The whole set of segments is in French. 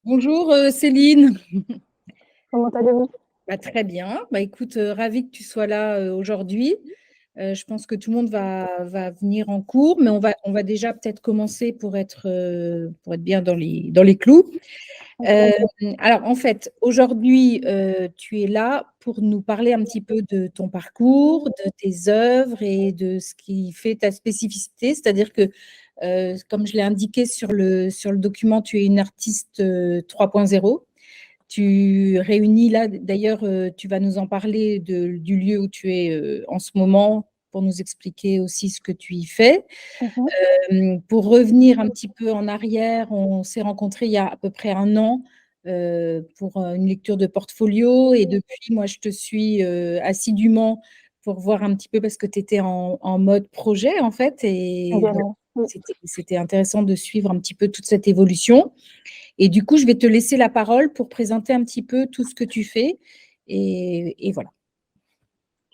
Bonjour Céline. Comment allez-vous? Bah, très bien. Bah, écoute, ravie que tu sois là aujourd'hui. Je pense que tout le monde va venir en cours, mais on va déjà peut-être commencer pour être bien dans les clous. Euh, Ok. alors, en fait, aujourd'hui, tu es là pour nous parler un petit peu de ton parcours, de tes œuvres et de ce qui fait ta spécificité. C'est-à-dire que, comme je l'ai indiqué sur le document, tu es une artiste 3.0. Tu réunis là, d'ailleurs, tu vas nous en parler du lieu où tu es en ce moment pour nous expliquer aussi ce que tu y fais. Mhm. Pour revenir un petit peu en arrière, on s'est rencontrés il y a à peu près un an pour une lecture de portfolio et depuis, moi, je te suis assidûment pour voir un petit peu parce que tu étais en mode projet en fait et voilà, Également. Oui. c'était intéressant de suivre un petit peu toute cette évolution. Et du coup, je vais te laisser la parole pour présenter un petit peu tout ce que tu fais. Et voilà.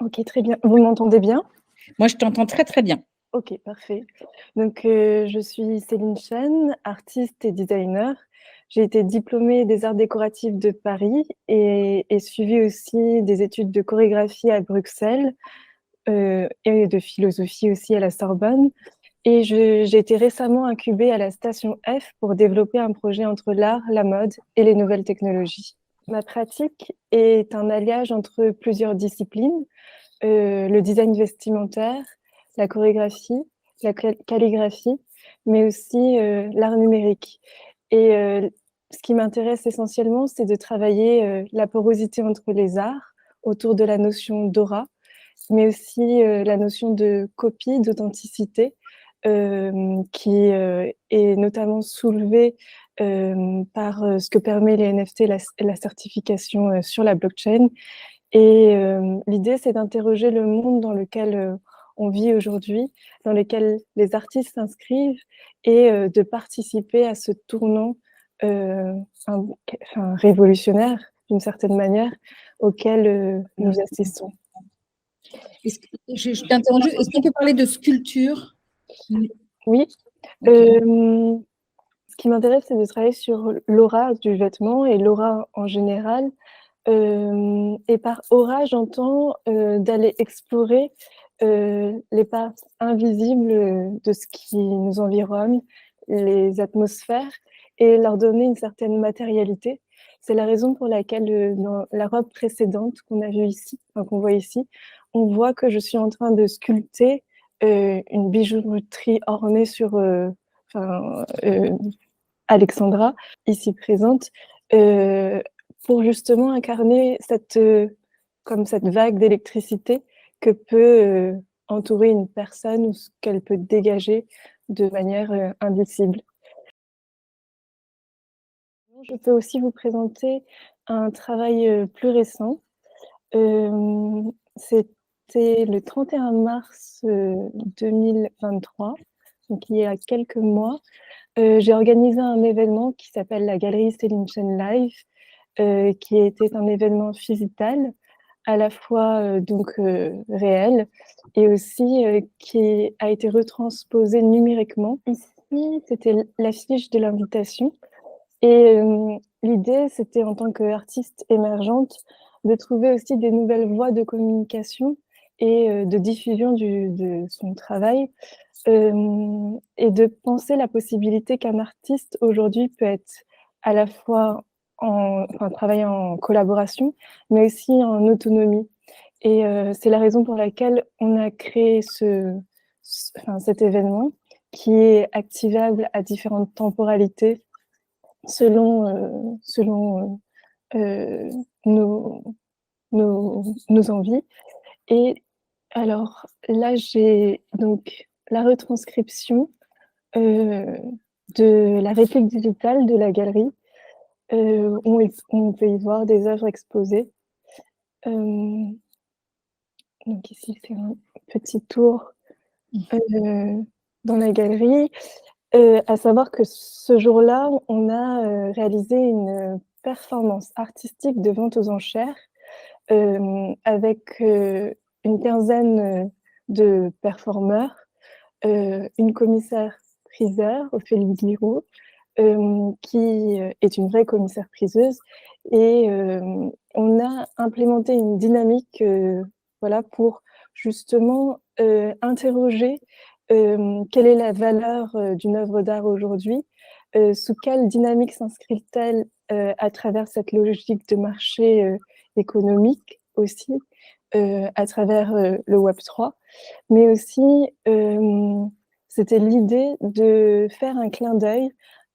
Ok, très bien. Vous m'entendez bien? Moi, je t'entends très, très bien. Ok, parfait. Donc, je suis Céline Chen, artiste et designer. J'ai été diplômée des arts décoratifs de Paris et suivi aussi des études de chorégraphie à Bruxelles et de philosophie aussi à la Sorbonne. Et j'ai été récemment incubée à la station F pour développer un projet entre l'art, la mode et les nouvelles technologies. Ma pratique est un alliage entre plusieurs disciplines, le design vestimentaire, la chorégraphie, la calligraphie, mais aussi l'art numérique. Et ce qui m'intéresse essentiellement, c'est de travailler la porosité entre les arts autour de la notion d'aura, mais aussi la notion de copie, d'authenticité, qui est notamment soulevée par ce que permet les NFT, la certification sur la blockchain. Et l'idée, c'est d'interroger le monde dans lequel on vit aujourd'hui, dans lequel les artistes s'inscrivent, et de participer à ce tournant euh, un- enfin, révolutionnaire, d'une certaine manière, auquel nous assistons. Je t'interromps juste. Est-ce qu'on peut parler de sculpture? Oui, Ok. euh, ce qui m'intéresse, c'est de travailler sur l'aura du vêtement et l'aura en général. Et par aura, j'entends d'aller explorer les parts invisibles de ce qui nous environne, les atmosphères, et leur donner une certaine matérialité. C'est la raison pour laquelle dans la robe précédente qu'on a vue ici, enfin, qu'on voit ici, on voit que je suis en train de sculpter une bijouterie ornée sur enfin, Alexandra, ici présente, euh, pour justement incarner comme cette vague d'électricité que peut entourer une personne ou ce qu'elle peut dégager de manière indicible. Je peux aussi vous présenter un travail plus récent. C'était le 31 mars 2023, donc il y a quelques mois. J'ai organisé un événement qui s'appelle la Galerie Céline Chen Live, qui était un événement physical, à la fois réel et aussi qui a été retransposé numériquement. Ici, c'était l'affiche de l'invitation. Et l'idée, c'était en tant qu'artiste émergente de trouver aussi des nouvelles voies de communication et de diffusion de son travail, et de penser la possibilité qu'un artiste aujourd'hui peut être à la fois enfin, travailler en collaboration, mais aussi en autonomie. Et c'est la raison pour laquelle on a créé enfin, cet événement qui est activable à différentes temporalités selon euh, nos, nos envies. Et alors là, j'ai donc la retranscription euh, de la réplique digitale de la galerie. On peut y voir des œuvres exposées. Euh, donc ici, c'est un petit tour euh, dans la galerie. À savoir que ce jour-là, on a réalisé une performance artistique de vente aux enchères avec une quinzaine de performeurs, une commissaire priseur, Ophélie Guiraud, qui est une vraie commissaire-priseuse. Et on a implémenté une dynamique voilà, pour justement interroger quelle est la valeur d'une œuvre d'art aujourd'hui, sous quelle dynamique s'inscrit-elle à travers cette logique de marché économique aussi, à travers le Web3, mais aussi c'était l'idée de faire un clin d'œil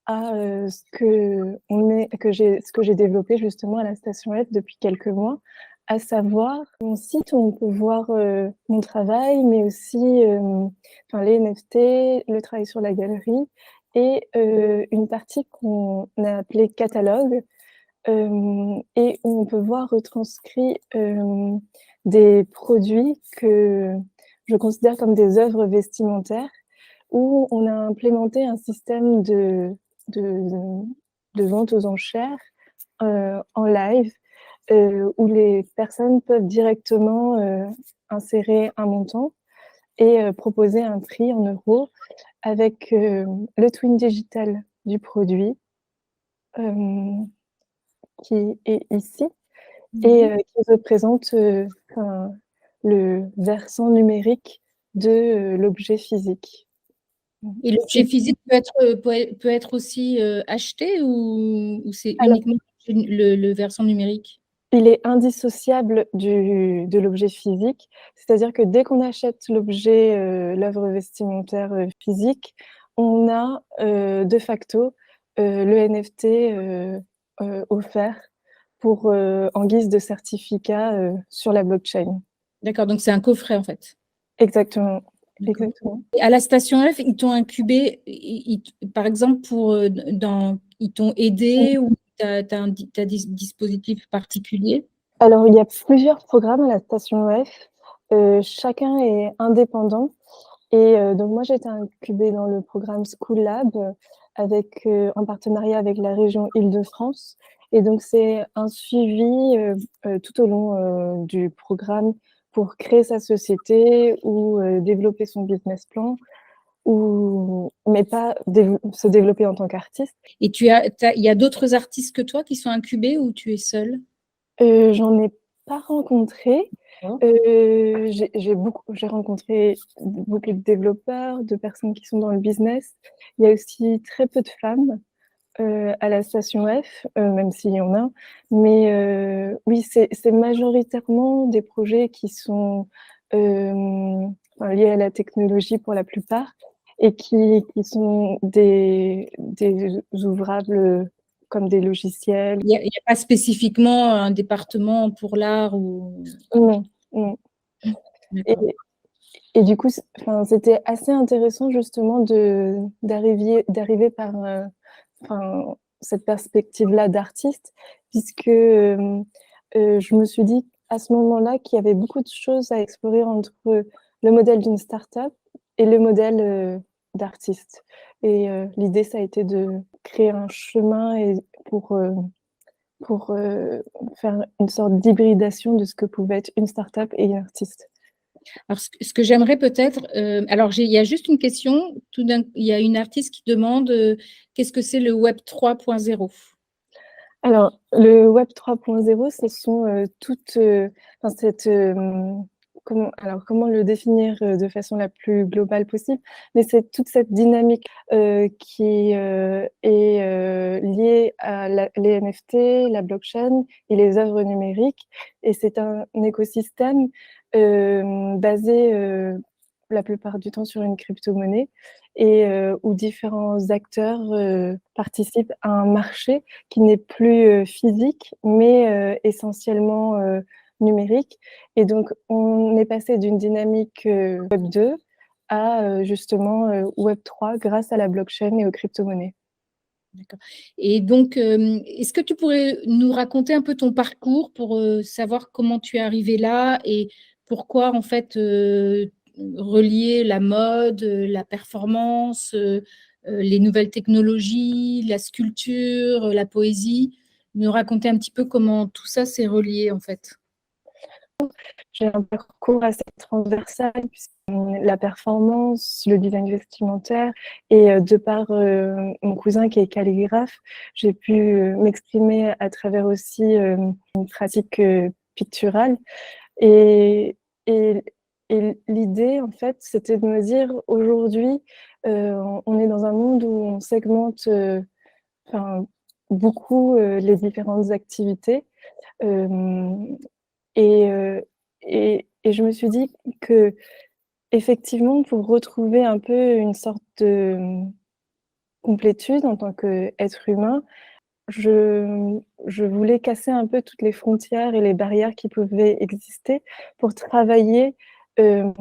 à ce que j'ai développé justement à la Station F depuis quelques mois, à savoir mon site où on peut voir mon travail, mais aussi les NFT, le travail sur la galerie et une partie qu'on a appelée catalogue, et où on peut voir retranscrit des produits que je considère comme des œuvres vestimentaires, où on a implémenté un système de, de vente aux enchères en live, où les personnes peuvent directement insérer un montant et proposer un prix en euros avec le twin digital du produit qui est ici et qui représente le versant numérique de l'objet physique. Et l'objet physique peut être aussi acheté ou c'est Alors, uniquement le versant numérique? il est indissociable de l'objet physique, c'est-à-dire que dès qu'on achète l'objet, l'œuvre vestimentaire physique, on a de facto le NFT offert pour, en guise de certificat sur la blockchain. D'accord, donc c'est un coffret en fait. Exactement. D'accord. Exactement. Et à la Station F, ils t'ont incubé, par exemple, ils t'ont aidé ou tu as un dispositif particulier? Alors, il y a plusieurs programmes à la Station F. Chacun est indépendant. Et donc, moi, j'ai été incubée dans le programme School Lab avec, en partenariat avec la région Île-de-France. Et donc, c'est un suivi tout au long du programme pour créer sa société ou développer son business plan, mais pas se développer en tant qu'artiste. Et il y a d'autres artistes que toi qui sont incubés ou tu es seule? J'en ai pas rencontré. J'ai rencontré beaucoup de développeurs, de personnes qui sont dans le business. Il y a aussi très peu de femmes à la Station F, même s'il y en a. Mais oui, c'est majoritairement des projets qui sont liés à la technologie pour la plupart et qui sont des ouvrables comme des logiciels. Il n'y a pas spécifiquement un département pour l'art ou... Non, non. Et, D'accord. et du coup, c'était assez intéressant justement d'arriver par cette perspective-là d'artiste, puisque je me suis dit à ce moment-là qu'il y avait beaucoup de choses à explorer entre le modèle d'une start-up et le modèle d'artiste. Et l'idée, ça a été de créer un chemin pour faire une sorte d'hybridation de ce que pouvait être une start-up et une artiste. Alors, ce que j'aimerais peut-être, alors il y a juste une question, il y a une artiste qui demande qu'est-ce que c'est le Web 3.0? Alors, le Web 3.0, ce sont toutes comment le définir de façon la plus globale possible, mais c'est toute cette dynamique qui est liée à les NFT, la blockchain et les œuvres numériques. Et c'est un écosystème basé la plupart du temps sur une crypto-monnaie et où différents acteurs participent à un marché qui n'est plus physique, mais essentiellement numérique. Et donc, on est passé d'une dynamique Web 2 à justement Web 3 grâce à la blockchain et aux crypto-monnaies. D'accord. Et donc, est-ce que tu pourrais nous raconter un peu ton parcours pour savoir comment tu es arrivé là et pourquoi, en fait, relier la mode, la performance, les nouvelles technologies, la sculpture, la poésie, nous raconter un petit peu comment tout ça s'est relié, en fait. j'ai un parcours assez transversal, puisque la performance, le design vestimentaire, et de par mon cousin qui est calligraphe, j'ai pu m'exprimer à travers aussi une pratique picturale. Et, et, et l'idée, en fait, c'était de me dire, aujourd'hui, on est dans un monde où on segmente beaucoup les différentes activités. Euh, et, euh, et je me suis dit que, effectivement, pour retrouver un peu une sorte de complétude en tant qu'être humain, je voulais casser un peu toutes les frontières et les barrières qui pouvaient exister pour travailler euh,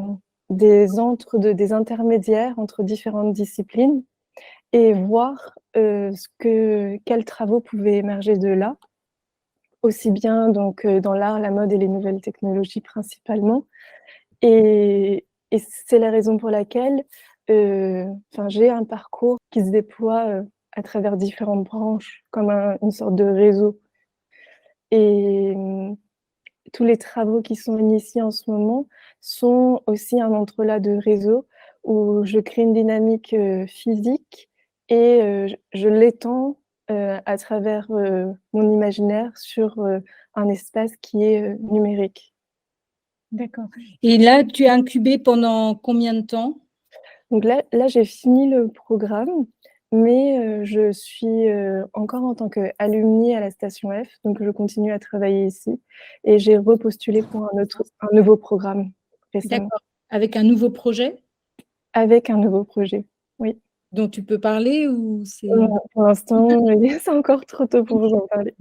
des intermédiaires entre différentes disciplines et voir quels travaux pouvaient émerger de là, aussi bien donc dans l'art, la mode et les nouvelles technologies principalement. Et c'est la raison pour laquelle j'ai un parcours qui se déploie à travers différentes branches, comme une sorte de réseau. Et tous les travaux qui sont initiés en ce moment sont aussi un entrelac de réseau où je crée une dynamique physique et je l'étends à travers mon imaginaire sur un espace qui est numérique. D'accord. Et là, tu as incubé pendant combien de temps? Donc là j'ai fini le programme, mais je suis encore en tant qu'alumni à la Station F, donc je continue à travailler ici et j'ai repostulé pour un nouveau programme récemment. D'accord. Avec un nouveau projet Avec un nouveau projet, oui. dont tu peux parler ou c'est... Pour l'instant, c'est encore trop tôt pour vous en parler.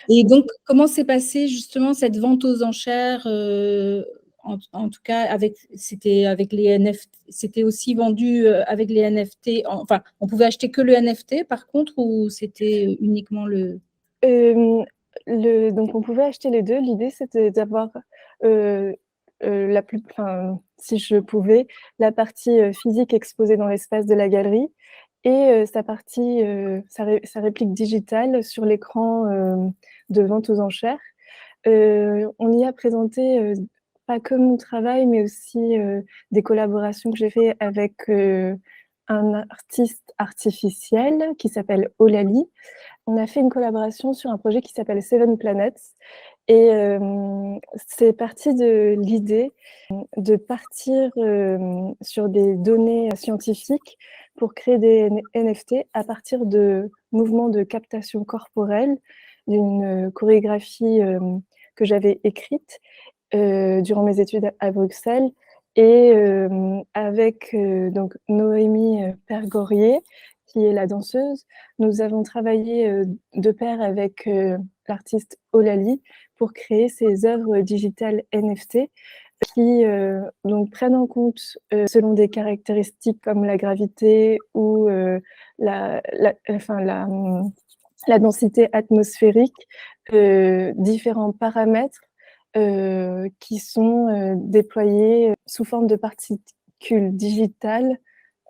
Et donc, comment s'est passée justement cette vente aux enchères en tout cas, c'était avec les NFT, c'était aussi vendu avec les NFT. Enfin, on pouvait acheter que le NFT par contre, ou c'était uniquement le... Euh, donc on pouvait acheter les deux. L'idée c'était d'avoir euh, si je pouvais, la partie physique exposée dans l'espace de la galerie et sa partie, sa réplique digitale sur l'écran de vente aux enchères. On y a présenté pas que mon travail, mais aussi des collaborations que j'ai fait avec un artiste artificiel qui s'appelle Olali. On a fait une collaboration sur un projet qui s'appelle Seven Planets. Et c'est parti de l'idée de partir sur des données scientifiques pour créer des NFT à partir de mouvements de captation corporelle d'une chorégraphie que j'avais écrite durant mes études à Bruxelles et avec donc Noémie Pergorier, qui est la danseuse. Nous avons travaillé de pair avec l'artiste Olali pour créer ces œuvres digitales NFT qui donc prennent en compte, selon des caractéristiques comme la gravité ou la, la, enfin, la densité atmosphérique, différents paramètres qui sont déployés sous forme de particules digitales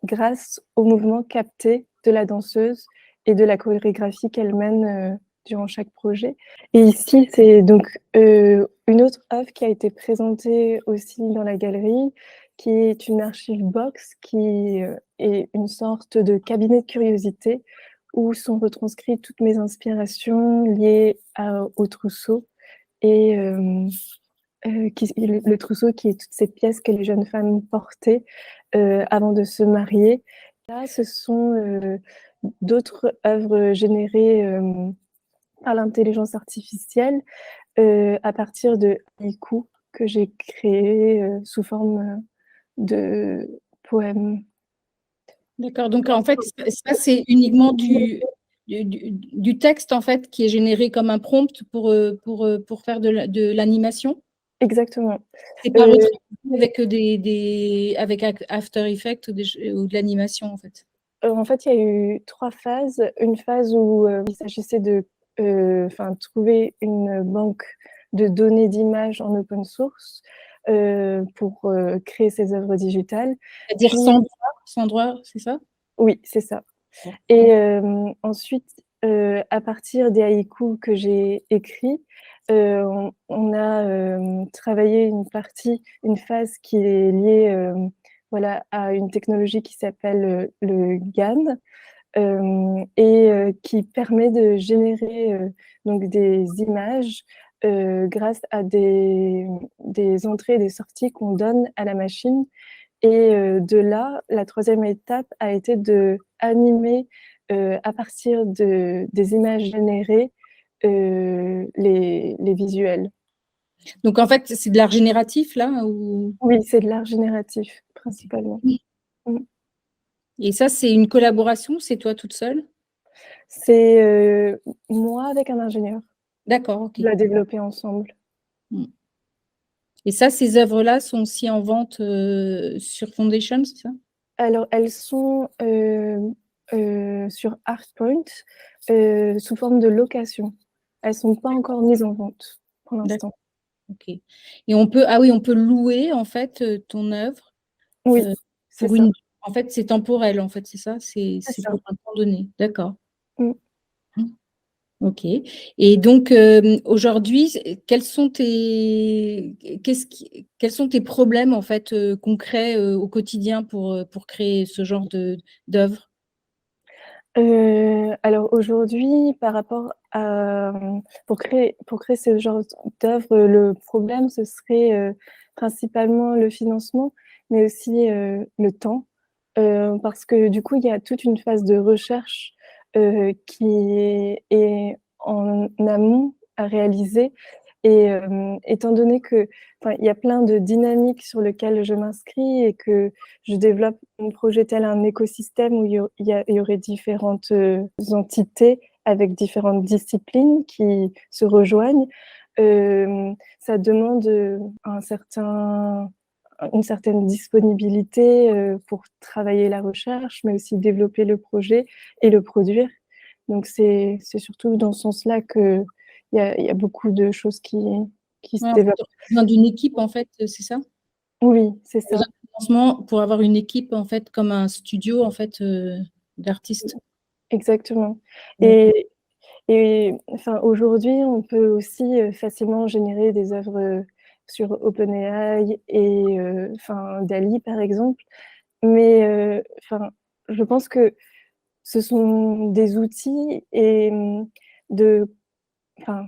grâce au mouvement capté de la danseuse et de la chorégraphie qu'elle mène durant chaque projet. Et ici, c'est donc une autre œuvre qui a été présentée aussi dans la galerie, qui est une archive box, qui est une sorte de cabinet de curiosité où sont retranscrites toutes mes inspirations liées au trousseau et le trousseau qui est toutes ces pièces que les jeunes femmes portaient avant de se marier. Là, ce sont d'autres œuvres générées par l'intelligence artificielle à partir de haïkus que j'ai créés sous forme de poèmes. D'accord. Donc, en fait, ça, c'est uniquement du texte, en fait, qui est généré comme un prompt pour faire de l'animation. Exactement. C'est pas retraité avec avec After Effects ou de l'animation, en fait. En fait, il y a eu 3 phases. Une phase où il s'agissait de trouver une banque de données d'images en open source pour créer ces œuvres digitales. C'est-à-dire Puis, sans droit, c'est ça? oui, c'est ça. Et ensuite, à partir des haïkus que j'ai écrits, On a travaillé une phase qui est liée voilà, à une technologie qui s'appelle le GAN et qui permet de générer donc des images grâce à des entrées et des sorties qu'on donne à la machine. Et de là, la troisième étape a été d'animer à partir des images générées les visuels. Donc en fait, c'est de l'art génératif là ou... Oui, c'est de l'art génératif principalement. Mm. Et ça, c'est une collaboration, c'est toi toute seule? C'est moi avec un ingénieur. D'accord, On ok. l'a développé ensemble. Et ça, ces œuvres-là sont aussi en vente sur Foundation, c'est ça? Alors, elles sont sur Artpoint sous forme de location. Elles ne sont pas encore mises en vente pour D'accord, l'instant. ok. Et on peut, ah oui, on peut louer en fait ton œuvre Oui, c'est pour ça. une. En fait, c'est temporel, en fait, c'est ça? C'est C'est ça. pour un temps donné. D'accord. Mm. Ok. Et donc aujourd'hui, quels sont tes problèmes en fait concrets au quotidien pour créer ce genre d'œuvre? Alors aujourd'hui, par rapport à pour créer ce genre d'œuvre, le problème, ce serait principalement le financement, mais aussi le temps. Parce que du coup, il y a toute une phase de recherche qui est en amont à réaliser. Et étant donné que, il y a plein de dynamiques sur lesquelles je m'inscris et que je développe mon projet tel un écosystème où il y aurait différentes entités avec différentes disciplines qui se rejoignent, ça demande une certaine disponibilité pour travailler la recherche, mais aussi développer le projet et le produire. Donc c'est surtout dans ce sens-là qu'il y a beaucoup de choses qui se Ouais, en fait, développent. tu as besoin d'une équipe, en fait, c'est ça? Oui, c'est Besoin ça. de financement pour avoir une équipe, en fait, comme un studio, en fait, d'artistes. Exactement. D'accord. Et enfin, aujourd'hui, on peut aussi facilement générer des œuvres sur OpenAI et enfin, DALL-E, par exemple. Mais enfin, je pense que ce sont des outils et de, enfin,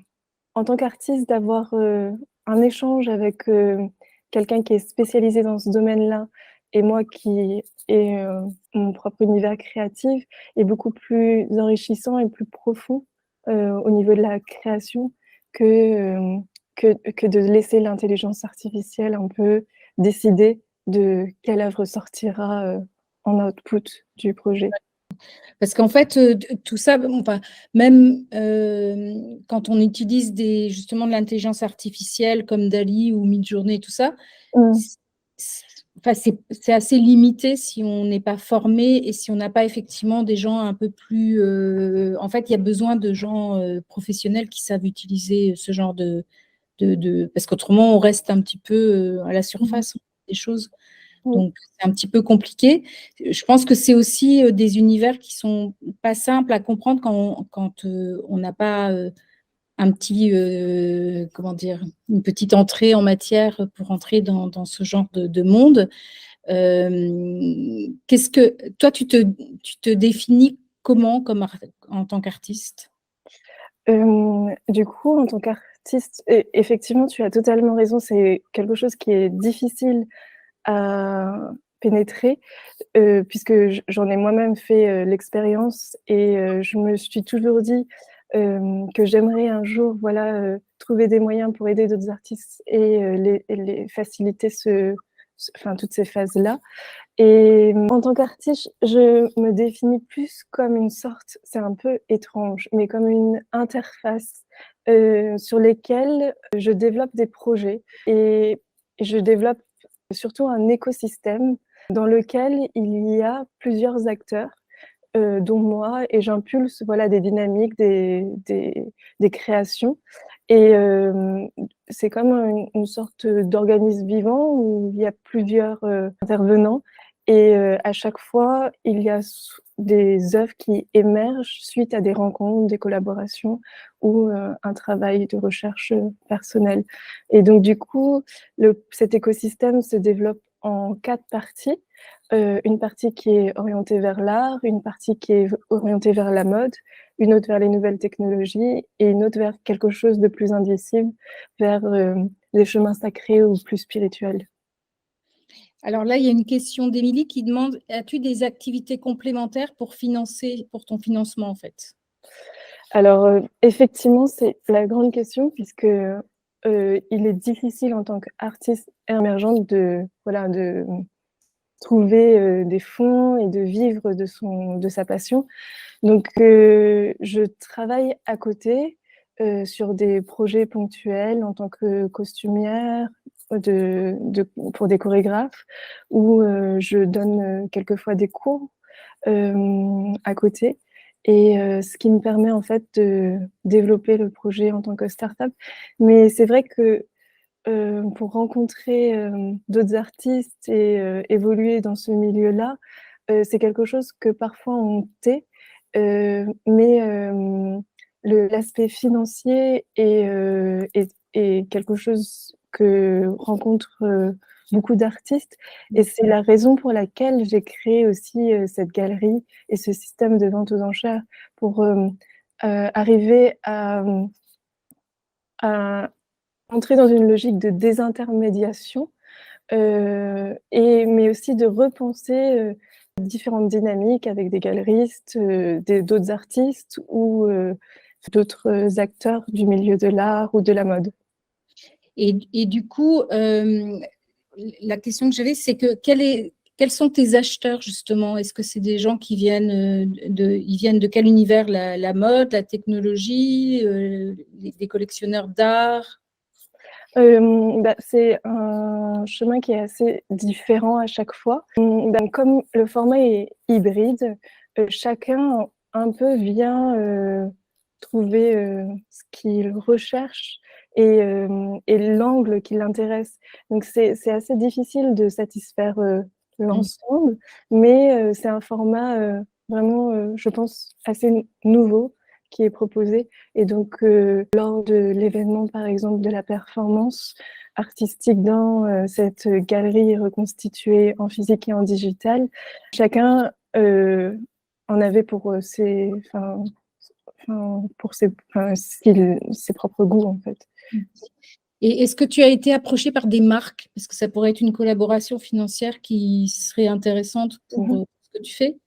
en tant qu'artiste, d'avoir un échange avec quelqu'un qui est spécialisé dans ce domaine-là et moi qui ai mon propre univers créatif est beaucoup plus enrichissant et plus profond au niveau de la création que, que de laisser l'intelligence artificielle un peu décider de quelle œuvre sortira en output du projet. Parce qu'en fait, tout ça, bon, enfin, même quand on utilise justement de l'intelligence artificielle comme DALL-E ou Midjourney, tout ça, Mm. enfin, c'est assez limité si on n'est pas formé et si on n'a pas effectivement des gens un peu plus... en fait, il y a besoin de gens professionnels qui savent utiliser ce genre parce qu'autrement, on reste un petit peu à la Mm. surface des choses. Oui. Donc, c'est un petit peu compliqué. Je pense que c'est aussi des univers qui sont pas simples à comprendre quand on n'a pas un petit, comment dire, une petite entrée en matière pour entrer dans ce genre de monde. Qu'est-ce que toi, tu te définis comment en tant qu'artiste? Du coup, en tant qu'artiste, effectivement, tu as totalement raison, c'est quelque chose qui est difficile à pénétrer, puisque j'en ai moi-même fait l'expérience et je me suis toujours dit que j'aimerais un jour voilà, trouver des moyens pour aider d'autres artistes et les faciliter enfin, toutes ces phases-là. Et en tant qu'artiste, je me définis plus comme une sorte, c'est un peu étrange, mais comme une interface sur lesquelles je développe des projets et je développe surtout un écosystème dans lequel il y a plusieurs acteurs, dont moi, et j'impulse voilà, des dynamiques, des créations. Et c'est comme une sorte d'organisme vivant où il y a plusieurs intervenants Et à chaque fois, il y a des œuvres qui émergent suite à des rencontres, des collaborations ou un travail de recherche personnel. Et donc, du coup, cet écosystème se développe en 4 parties. Une partie qui est orientée vers l'art, une partie qui est orientée vers la mode, une autre vers les nouvelles technologies et une autre vers quelque chose de plus indicible, vers les chemins sacrés ou plus spirituels. Alors là, il y a une question d'Émilie qui demande: as-tu des activités complémentaires pour ton financement, en fait? Alors, effectivement, c'est la grande question puisque, il est difficile en tant qu'artiste émergente de, voilà, de trouver, des fonds et de vivre de sa passion. Donc, je travaille à côté, sur des projets ponctuels en tant que costumière pour des chorégraphes où, je donne, quelquefois des cours, à côté et ce qui me permet en fait de développer le projet en tant que start-up. Mais c'est vrai que, pour rencontrer, d'autres artistes et évoluer dans ce milieu-là, c'est quelque chose que parfois on tait, mais l'aspect financier est quelque chose que rencontrent, beaucoup d'artistes et c'est la raison pour laquelle j'ai créé aussi, cette galerie et ce système de vente aux enchères pour, arriver à entrer dans une logique de désintermédiation, mais aussi de repenser, différentes dynamiques avec des galeristes, d'autres artistes ou d'autres acteurs du milieu de l'art ou de la mode. Et du coup, la question que j'avais, c'est que quels sont tes acheteurs, justement? Est-ce que c'est des gens qui viennent ils viennent de quel univers? La mode, la technologie, des collectionneurs d'art? C'est un chemin qui est assez différent à chaque fois. Comme le format est hybride, chacun un peu vient, trouver, ce qu'il recherche et l'angle qui l'intéresse. Donc c'est assez difficile de satisfaire, l'ensemble, mais c'est un format, vraiment, je pense assez nouveau qui est proposé et donc lors de l'événement, par exemple, de la performance artistique dans, cette galerie reconstituée en physique et en digital, chacun, en avait pour, ses propres goûts, en fait. Et est-ce que tu as été approchée par des marques? Parce que ça pourrait être une collaboration financière qui serait intéressante pour, ce que tu fais?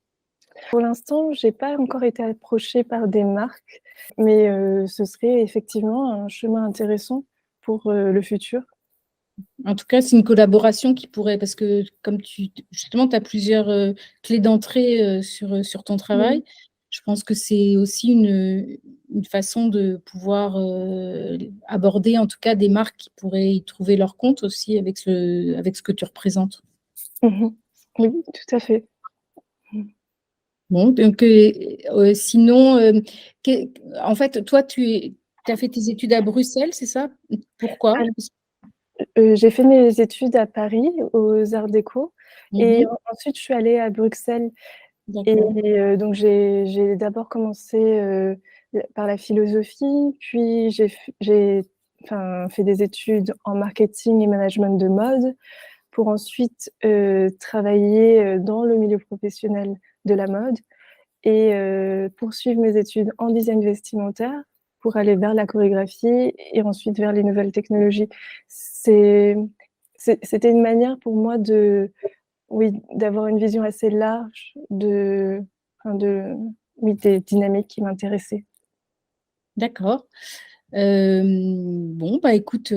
Pour l'instant, j'ai pas encore été approchée par des marques, mais ce serait effectivement un chemin intéressant pour, le futur. En tout cas, c'est une collaboration qui pourrait, parce que comme justement, tu as plusieurs clés d'entrée sur ton travail, je pense que c'est aussi une façon de pouvoir aborder en tout cas des marques qui pourraient y trouver leur compte aussi avec ce que tu représentes. Mmh. Oui, tout à fait. Bon, donc sinon, en fait, toi, tu as fait tes études à Bruxelles, c'est ça? Pourquoi? J'ai fait mes études à Paris, aux Arts Déco et Mhm. ensuite je suis allée à Bruxelles et D'accord. donc j'ai d'abord commencé, par la philosophie, puis j'ai fait des études en marketing et management de mode pour ensuite, travailler, dans le milieu professionnel de la mode et poursuivre mes études en design vestimentaire pour aller vers la chorégraphie et ensuite vers les nouvelles technologies. C'est c'était une manière pour moi oui, d'avoir une vision assez large oui, des dynamiques qui m'intéressaient. D'accord. Bon, bah, écoute,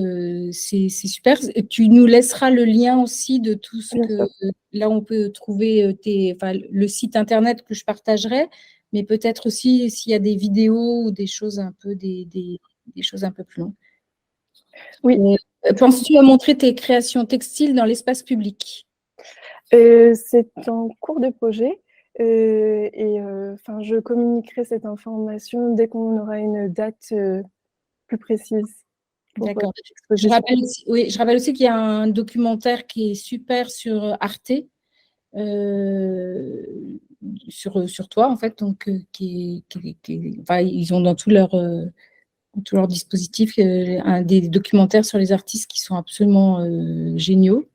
c'est super. Tu nous laisseras le lien aussi de tout ce Bien que sûr. là, on peut trouver, le site internet que je partagerai, mais peut-être aussi s'il y a des vidéos ou des choses un peu des choses un peu plus longues. Oui, Penses-tu à montrer tes créations textiles dans l'espace public? c'est en cours de projet, et je communiquerai cette information dès qu'on aura une date, plus précise pour, D'accord. cette exposition. Je rappelle aussi qu'il y a un documentaire qui est super sur Arte, sur toi, en fait, donc enfin, ils ont dans tout leur dispositif des documentaires sur les artistes qui sont absolument géniaux.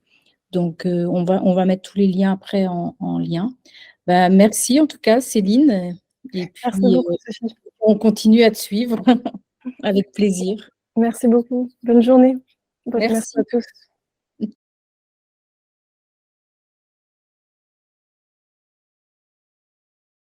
Donc, on va mettre tous les liens après en lien. Bah, merci en tout cas, Céline. Et Merci puis, beaucoup, Sophie. on continue à te suivre avec plaisir. Merci beaucoup. Bonne journée. Merci à Merci. tous.